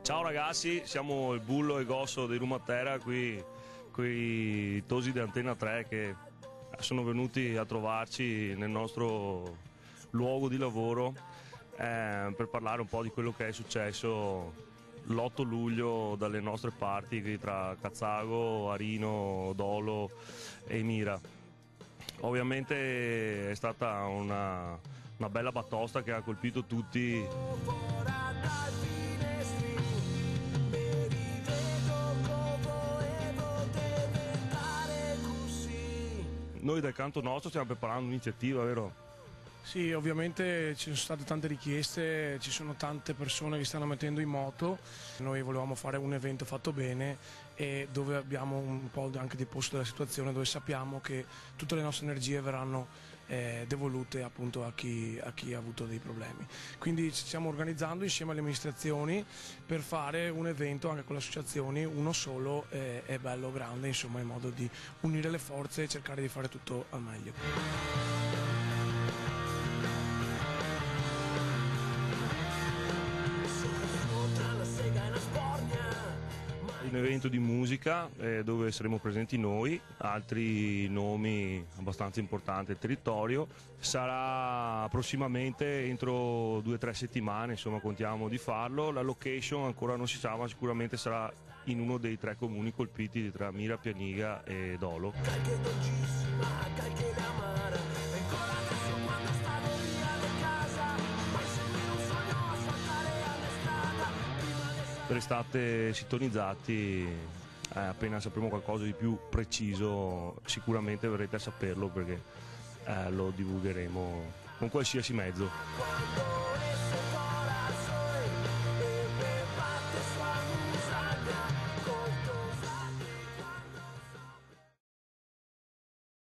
Ciao ragazzi, siamo il Bullo e Gosso di Rumatera qui con i tosi di Antenna 3 che sono venuti a trovarci nel nostro luogo di lavoro per parlare un po' di quello che è successo l'8 luglio dalle nostre parti qui tra Cazzago, Arino, Dolo e Mira. Ovviamente è stata una bella batosta che ha colpito tutti. Noi dal canto nostro stiamo preparando un'iniziativa, vero? Sì, ovviamente ci sono state tante richieste, ci sono tante persone che stanno mettendo in moto. Noi volevamo fare un evento fatto bene e dove abbiamo un po' anche di posto della situazione, dove sappiamo che tutte le nostre energie verranno devolute appunto a chi ha avuto dei problemi. Quindi ci stiamo organizzando insieme alle amministrazioni per fare un evento anche con le associazioni, uno solo e bello, grande, insomma, in modo di unire le forze e cercare di fare tutto al meglio. Un evento di musica dove saremo presenti noi, altri nomi abbastanza importanti del territorio. Sarà prossimamente entro 2 o 3 settimane, insomma contiamo di farlo. La location ancora non si sa, ma sicuramente sarà in uno dei 3 comuni colpiti tra Mira, Pianiga e Dolo. Restate sintonizzati, appena sapremo qualcosa di più preciso sicuramente verrete a saperlo perché lo divulgheremo con qualsiasi mezzo.